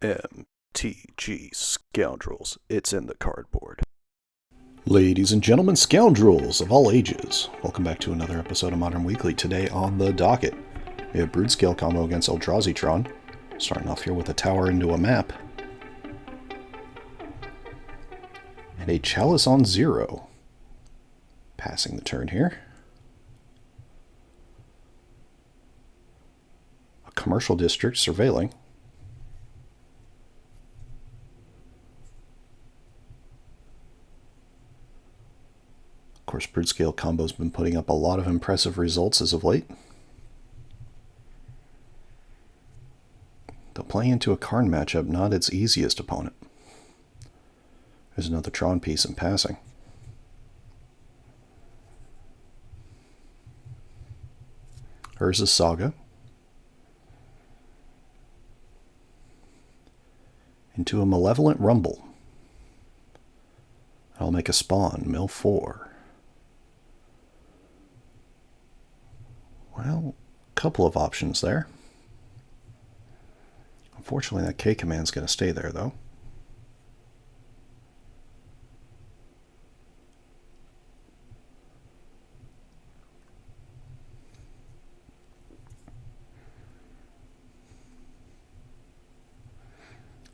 MTG Scoundrels, it's in the cardboard. Ladies and gentlemen, scoundrels of all ages, welcome back to another episode of Modern Weekly. Today on the docket, we have Broodscale combo against Eldrazi etron. Starting off here with a tower into a map. And a Chalice on 0. Passing the turn here. A commercial district surveilling. Of course, Broodscale combo's been putting up a lot of impressive results as of late. Though playing into a Karn matchup, not its easiest opponent. There's another Tron piece in passing. Here's a Saga. Into a Malevolent Rumble. I'll make a spawn, mill 4. Well, a couple of options there. Unfortunately, that K command's going to stay there, though.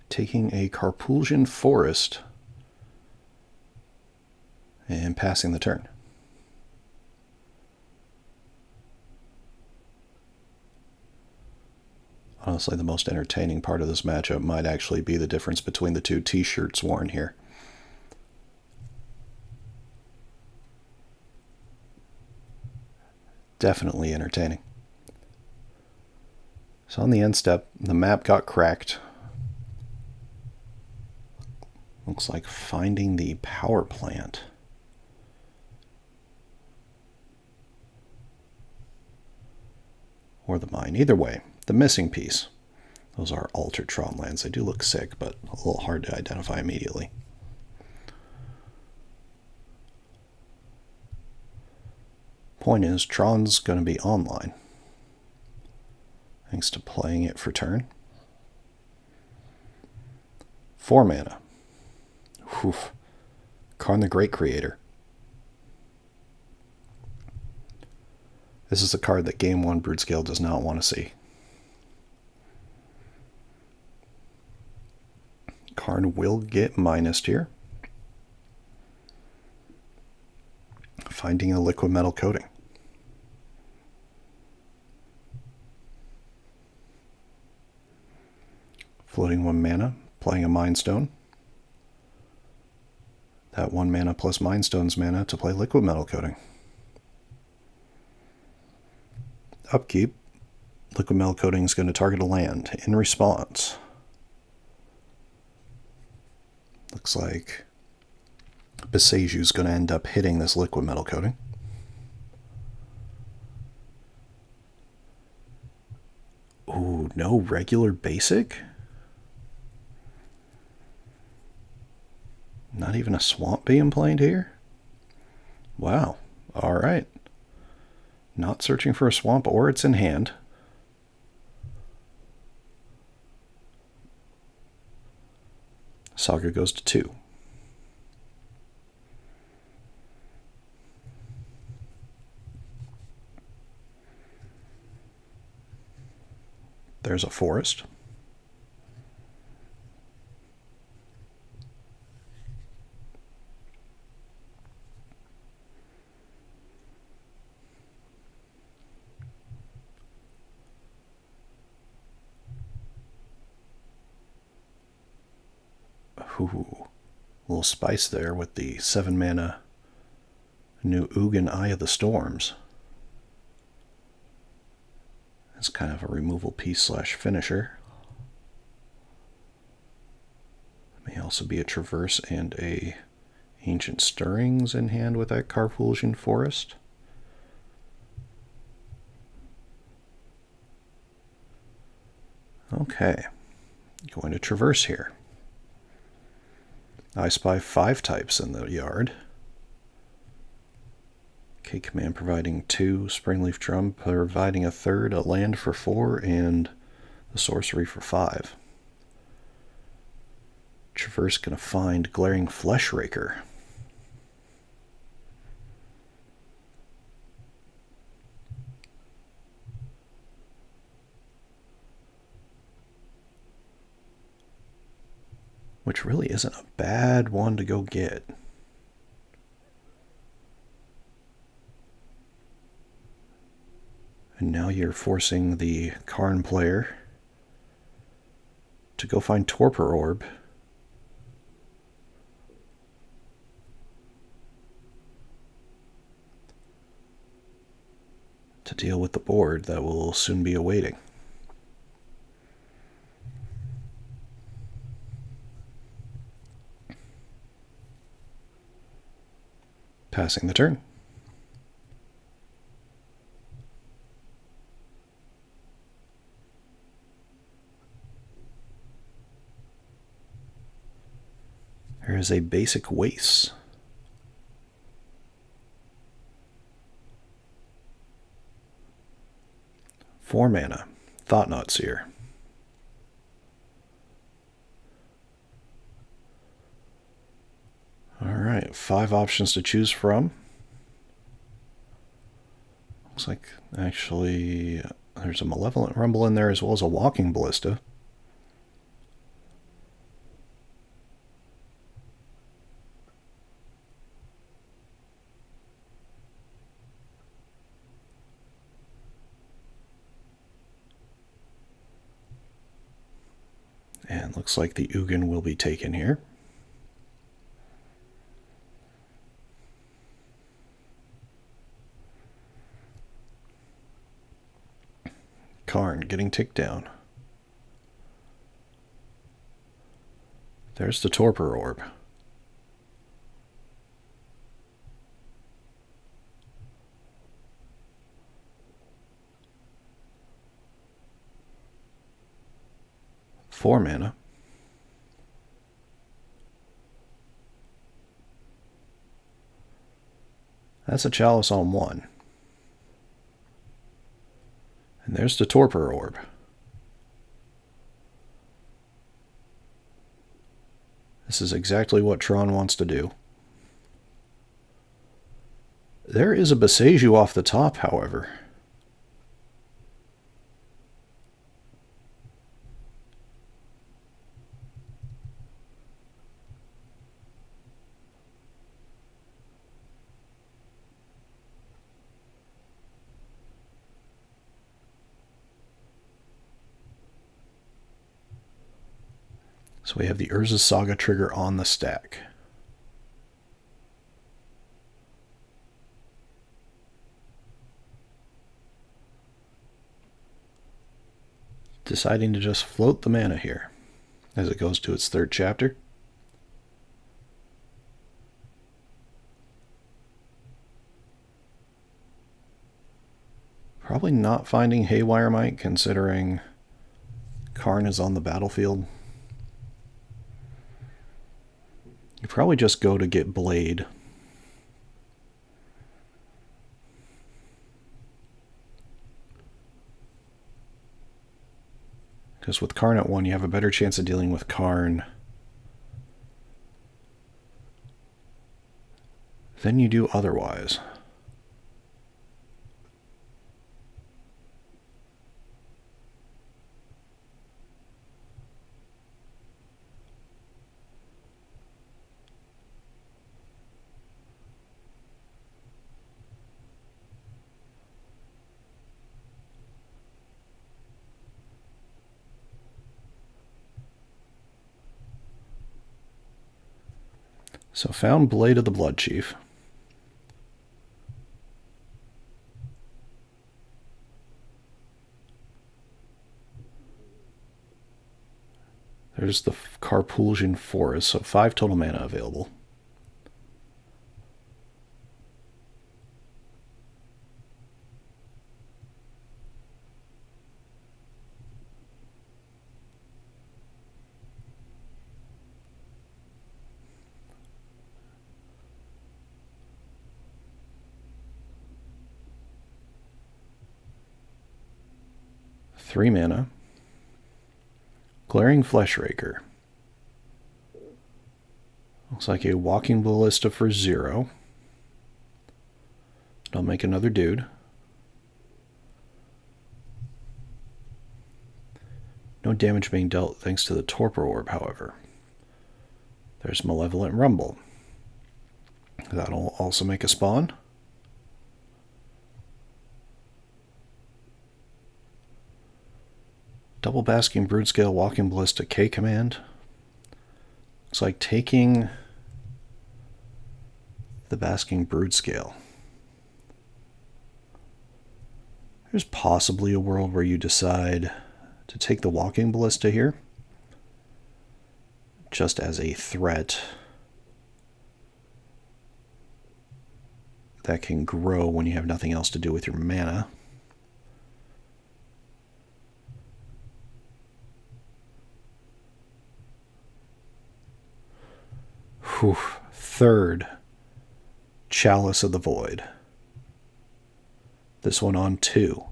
Taking a Carpulsian Forest and passing the turn. Honestly, the most entertaining part of this matchup might actually be the difference between the two t-shirts worn here. Definitely entertaining. So on the end step, the map got cracked. Looks like finding the power plant. Or the mine. Either way, the missing piece. Those are altered Tron lands. They do look sick, but a little hard to identify immediately. Point is, Tron's going to be online. Thanks to playing it for turn. 4 mana. Oof. Karn the Great Creator. This is a card that Game 1 Broodscale does not want to see. Karn will get minused here. Finding a liquid metal coating. Floating 1 mana, playing a Mind Stone. That 1 mana plus Mind Stone's mana to play liquid metal coating. Upkeep, liquid metal coating is going to target a land. In response, looks like Beseju's going to end up hitting this liquid metal coating. Ooh, no regular basic? Not even a swamp being played here? Wow, alright. Not searching for a swamp, or it's in hand. Saga goes to 2. There's a forest. Ooh, a little spice there with the 7 mana new Ugin Eye of the Storms. It's kind of a removal piece slash finisher. May also be a Traverse and a Ancient Stirrings in hand with that Carpulsian Forest. Okay, going to Traverse here. I spy 5 types in the yard. K command providing 2, Springleaf Drum providing a 3rd, a land for 4, and the sorcery for 5. first going to find Glaring Fleshraker. Which really isn't a bad one to go get. And now you're forcing the Karn player to go find Torpor Orb. To deal with the board that will soon be awaiting. Passing the turn. There is a basic waste. Four mana. Thought-Knot Seer. Alright, 5 options to choose from. Looks like actually there's a Malevolent Rumble in there as well as a Walking Ballista. And looks like the Ugin will be taken here. Karn getting ticked down. There's the Torpor Orb. Four mana. That's a Chalice on one. And there's the Torpor Orb. This is exactly what Tron wants to do. There is a Boseiju off the top, however. So we have the Urza's Saga trigger on the stack. Deciding to just float the mana here as it goes to its third chapter. Probably not finding Haywire Mite considering Karn is on the battlefield. You probably just go to get Blade. Because with Karn at 1, you have a better chance of dealing with Karn than you do otherwise. So found Blade of the Blood Chief. There's the Carpulsian Forest, so 5 total mana available. Three mana. Glaring Fleshraker. Looks like a walking ballista for 0. I'll make another dude. No damage being dealt thanks to the Torpor Orb, however. There's Malevolent Rumble. That'll also make a spawn. Double Basking Broodscale Walking Ballista K command. Looks like taking the Basking Broodscale. There's possibly a world where you decide to take the Walking Ballista here, just as a threat that can grow when you have nothing else to do with your mana. Whew. Third, Chalice of the Void. This one on 2.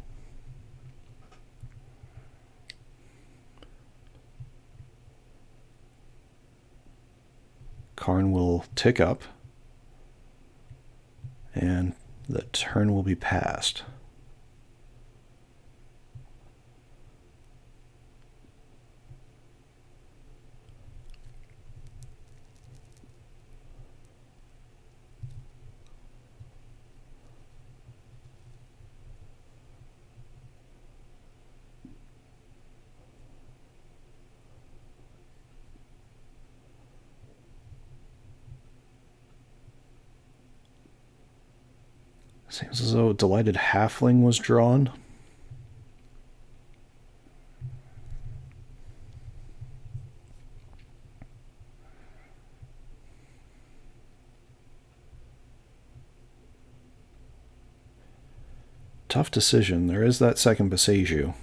Karn will tick up, and the turn will be passed. Seems as though Delighted Halfling was drawn. Tough decision. There is that second Beseju.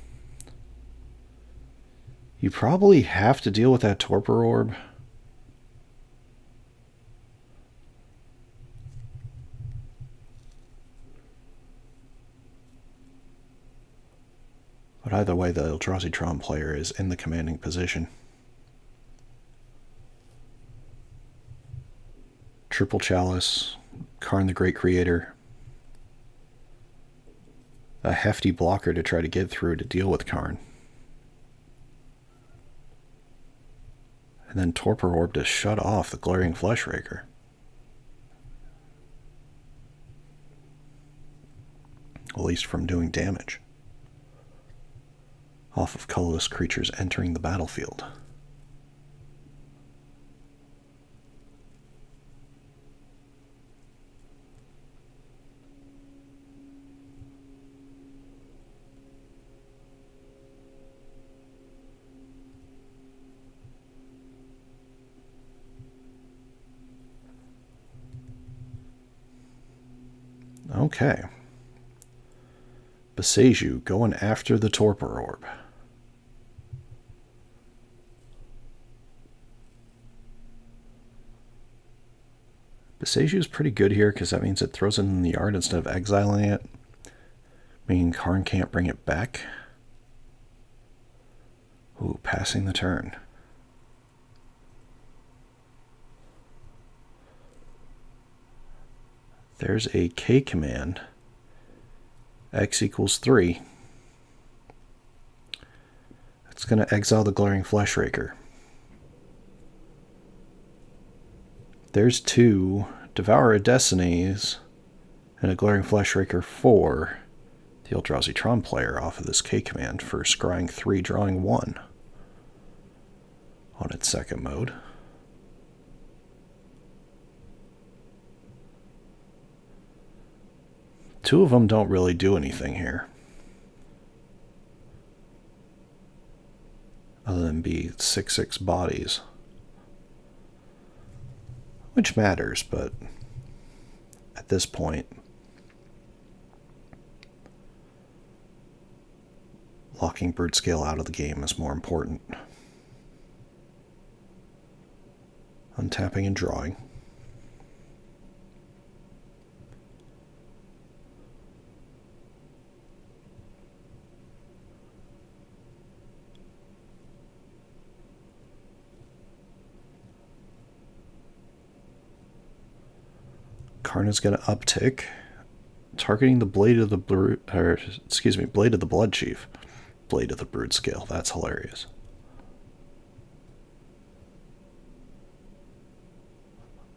You probably have to deal with that Torpor Orb. But either way, the Eldrazi player is in the commanding position. Triple Chalice, Karn the Great Creator. A hefty blocker to try to get through to deal with Karn. And then Torpor Orb to shut off the Glaring Fleshraker. At least from doing damage off of colorless creatures entering the battlefield. Okay. Beseju going after the Torpor Orb. Beseju is pretty good here because that means it throws it in the yard instead of exiling it, meaning Karn can't bring it back. Ooh, passing the turn. There's a K command. X equals 3. It's going to exile the Glaring Fleshraker. There's 2 Devourer of Destinies and a Glaring Fleshraker 4. The Eldrazi player off of this K command for scrying 3, drawing 1 on its second mode. Two of them don't really do anything here, other than be 6/6 bodies, which matters, but at this point, locking Broodscale out of the game is more important. Untapping and drawing. Karna's going to uptick, targeting the blade of the blade of the Blood Chief. Blade of the Broodscale. That's hilarious.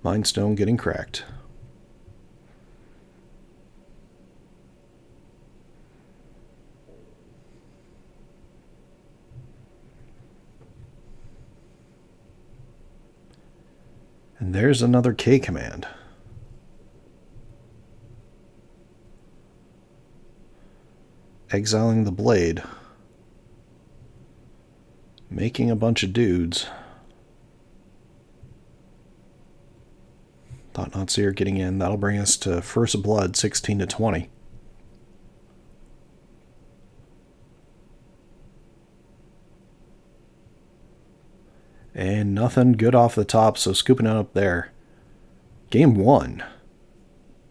Mind Stone getting cracked. And there's another K command. Exiling the blade. Making a bunch of dudes. Thought-Knot Seer getting in. That'll bring us to First Blood, 16 to 20. And nothing good off the top, so scooping it up there. Game 1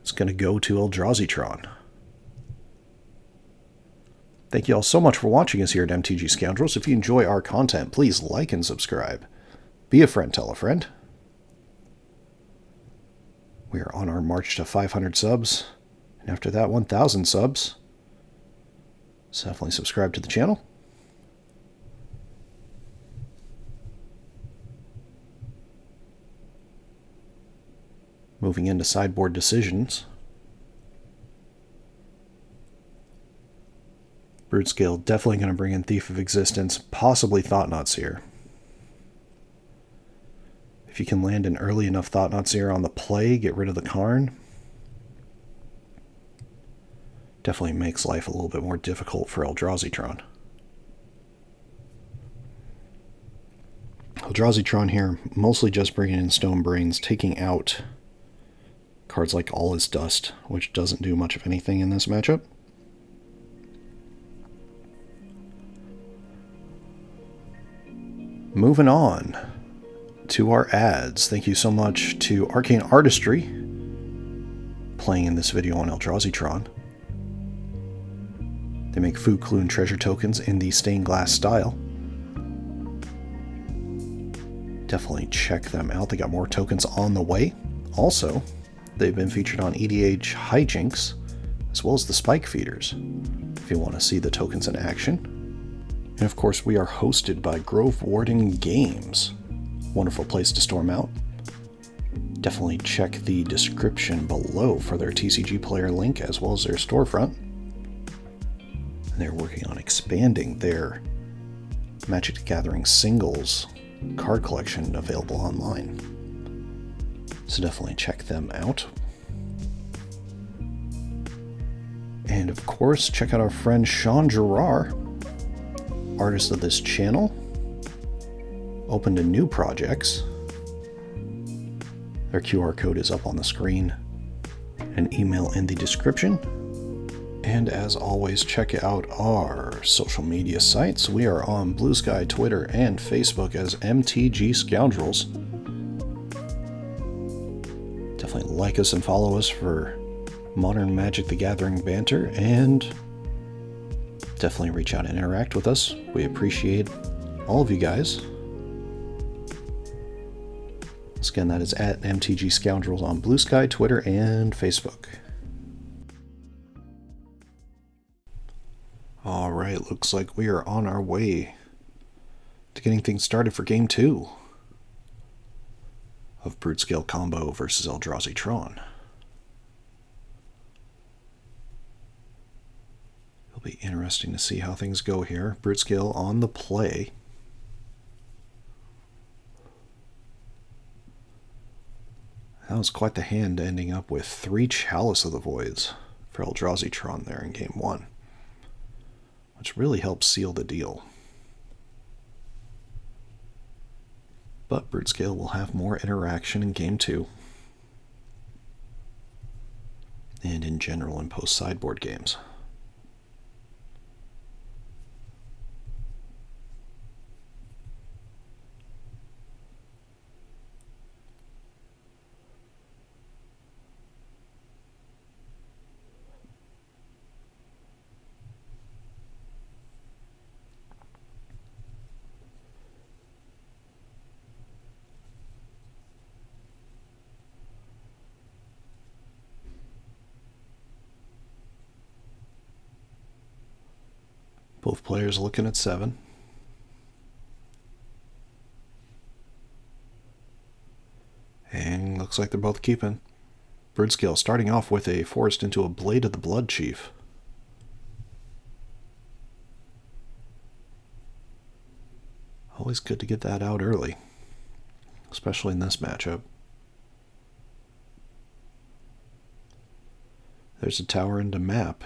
is going to go to Eldrazi. Thank you all so much for watching us here at MTG Scoundrels. If you enjoy our content, please like and subscribe. Be a friend, tell a friend. We are on our march to 500 subs, and after that 1,000 subs. So definitely subscribe to the channel. Moving into sideboard decisions. Broodscale definitely going to bring in Thief of Existence, possibly Thought-Knot Seer. If you can land an early enough Thought-Knot Seer on the play, get rid of the Karn. Definitely makes life a little bit more difficult for Eldrazi. Eldrazi here, mostly just bringing in Stone Brains, taking out cards like All Is Dust, which doesn't do much of anything in this matchup. Moving on to our ads. Thank you so much to Arcane Artistry playing in this video on Eldrazi. They make Food Clue and treasure tokens in the stained glass style. Definitely check them out. They got more tokens on the way. Also, they've been featured on EDH Hijinks, as well as the Spike Feeders, if you want to see the tokens in action. And of course, we are hosted by Warden Games. Wonderful place to storm out. Definitely check the description below for their TCG player link, as well as their storefront. And they're working on expanding their Magic the Gathering singles card collection available online. So definitely check them out. And of course, check out our friend Sean Gerard, artist of this channel, open to new projects. Their QR code is up on the screen and email in the description. And as always, check out our social media sites. We are on Blue Sky, Twitter, and Facebook as MTG Scoundrels. Definitely like us and follow us for modern Magic the Gathering banter, and definitely reach out and interact with us. We appreciate all of you guys. Once again, that is at MTG Scoundrels on Blue Sky, Twitter, and Facebook. Alright, looks like we are on our way to getting things started for Game 2 of Broodscale Combo versus Eldrazi. It'll be interesting to see how things go here. Broodscale on the play. That was quite the hand, ending up with 3 Chalice of the Voids for Eldrazi there in Game 1. Which really helps seal the deal. But Broodscale will have more interaction in Game 2. And in general in post-sideboard games. Both players looking at 7. And looks like they're both keeping. Broodscale starting off with a forest into a Blade of the Blood Chief. Always good to get that out early, especially in this matchup. There's a tower into map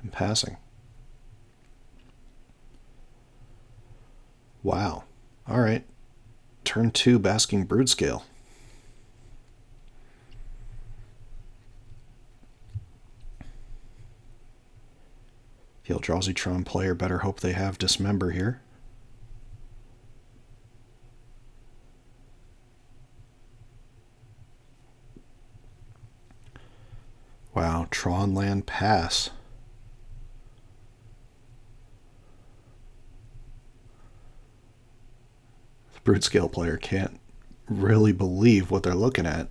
and passing. Wow. All right. Turn 2, Basking Broodscale. The Eldrazi Tron player better hope they have Dismember here. Wow, Tron land pass. The Broodscale player can't really believe what they're looking at.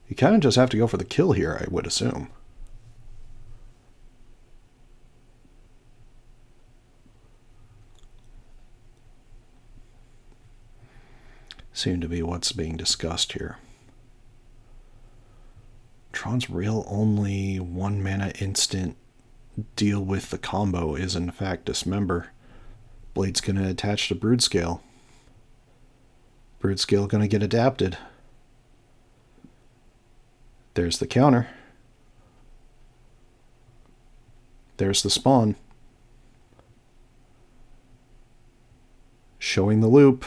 You kind of just have to go for the kill here, I would assume. Seem to be what's being discussed here. Tron's real only 1 mana instant deal with the combo is in fact Dismember. Blade's going to attach to Broodscale. Broodscale going to get adapted. There's the counter. There's the spawn. Showing the loop.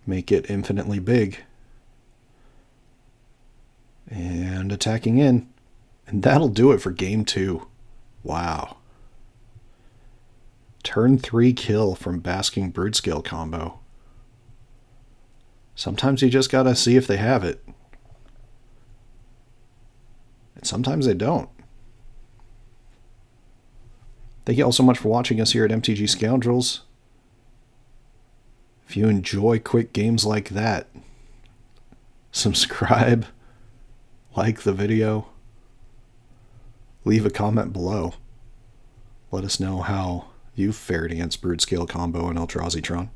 Make it infinitely big. And attacking in. And that'll do it for game 2. Wow. Turn 3 kill from Basking Broodscale combo. Sometimes you just gotta see if they have it. And sometimes they don't. Thank you all so much for watching us here at MTG Scoundrels. If you enjoy quick games like that, subscribe, like the video, leave a comment below. Let us know how you've fared against Broodscale combo and Eldrazi Tron.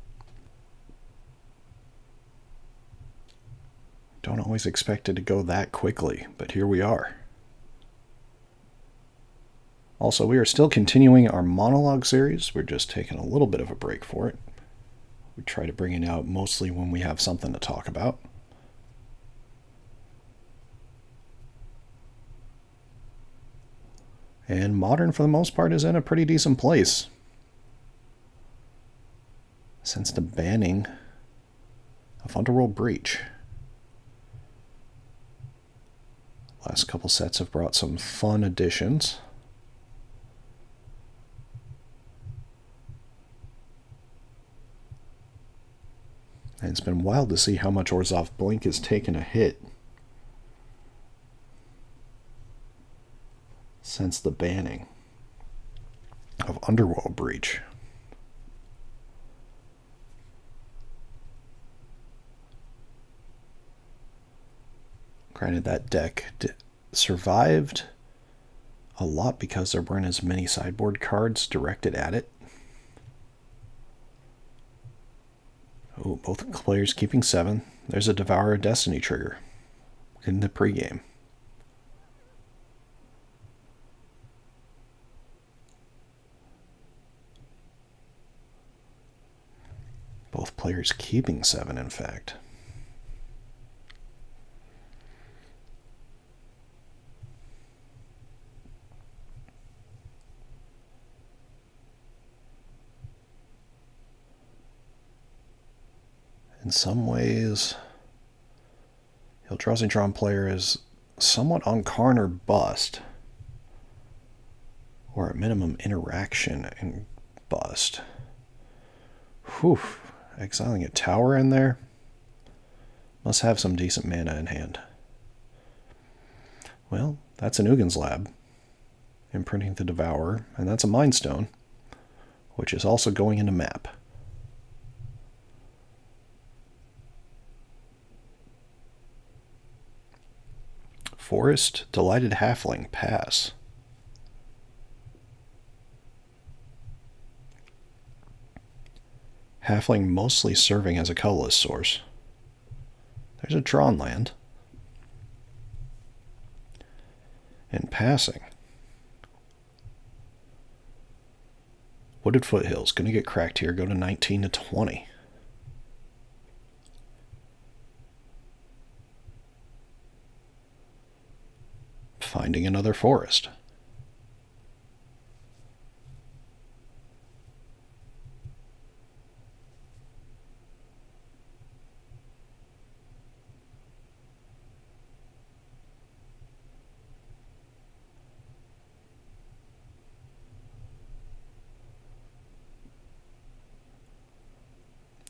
Don't always expect it to go that quickly, but here we are. Also, we are still continuing our monologue series. We're just taking a little bit of a break for it. We try to bring it out mostly when we have something to talk about. And Modern, for the most part, is in a pretty decent place. Since the banning of Underworld Breach. Last couple sets have brought some fun additions. And it's been wild to see how much Orzhov Blink has taken a hit since the banning of Underworld Breach. Granted, that deck survived a lot because there weren't as many sideboard cards directed at it. Oh, both players keeping 7. There's a Devourer of Destiny trigger in the pregame. Both players keeping 7, in fact. In some ways, the Eldrazi Tron player is somewhat on Karn or bust. Or at minimum, interaction and bust. Whew. Exiling a tower in there? Must have some decent mana in hand. Well, that's an Ugin's Lab. Imprinting the Devourer. And that's a Mind Stone, which is also going into map. Forest Delighted Halfling, pass. Halfling mostly serving as a colorless source. There's a drawn land. And passing. Wooded Foothills, going to get cracked here, go to 19 to 20. Finding another forest.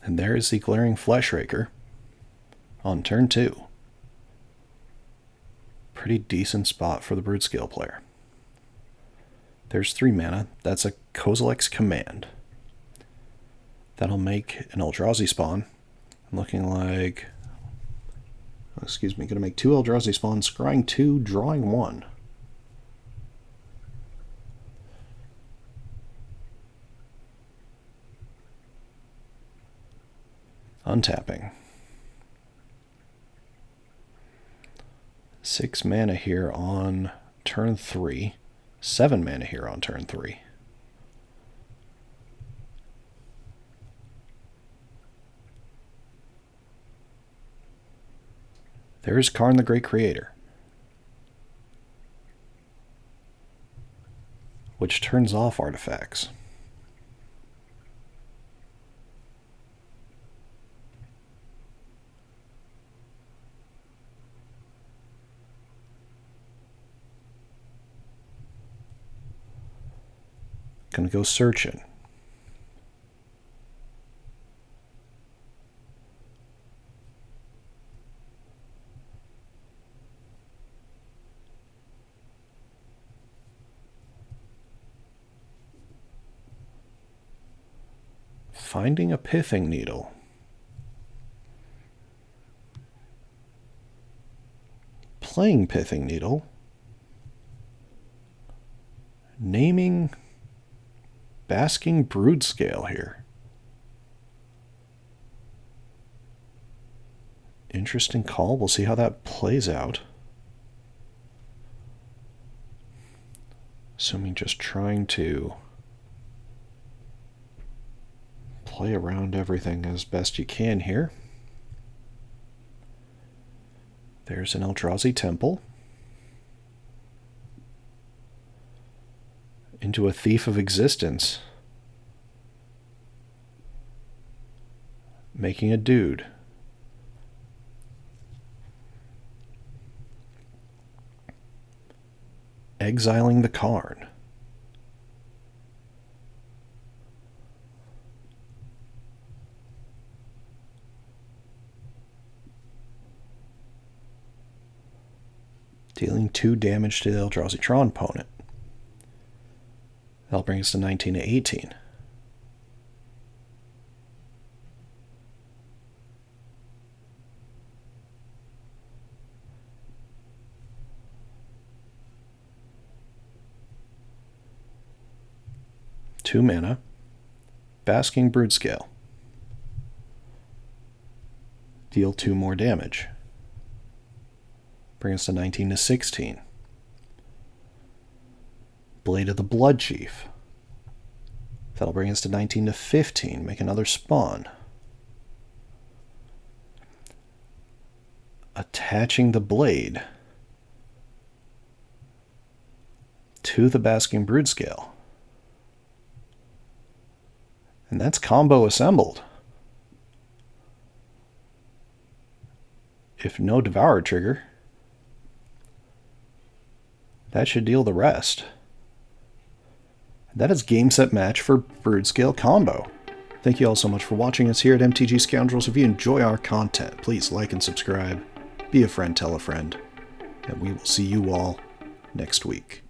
And there is the Glaring Fleshraker on turn 2. Pretty decent spot for the Broodscale player. There's 3 mana. That's a Kozilek's Command. That'll make an Eldrazi spawn. Looking like... Excuse me, gonna make 2 Eldrazi spawns, scrying 2, drawing 1. Untapping. 6 mana here on turn 3. 7 mana here on turn 3. There is Karn the Great Creator, which turns off artifacts. Gonna go searching. Finding a pithing needle. Playing pithing needle. Naming Basking Broodscale here. Interesting call. We'll see how that plays out. Assuming just trying to play around everything as best you can here. There's an Eldrazi temple. Into a Thief of Existence. Making a dude. Exiling the Karn. Dealing 2 damage to the Eldrazi Tron opponent. That'll bring us to 19 to 18. Two mana. Basking Broodscale. Deal 2 more damage. Bring us to 19 to 16. Blade of the Blood Chief. That'll bring us to 19 to 15. Make another spawn. Attaching the blade to the Basking Broodscale. And that's combo assembled. If no Devour trigger, that should deal the rest. That is game, set, match for Broodscale combo. Thank you all so much for watching us here at MTG Scoundrels. If you enjoy our content, please like and subscribe. Be a friend, tell a friend. And we will see you all next week.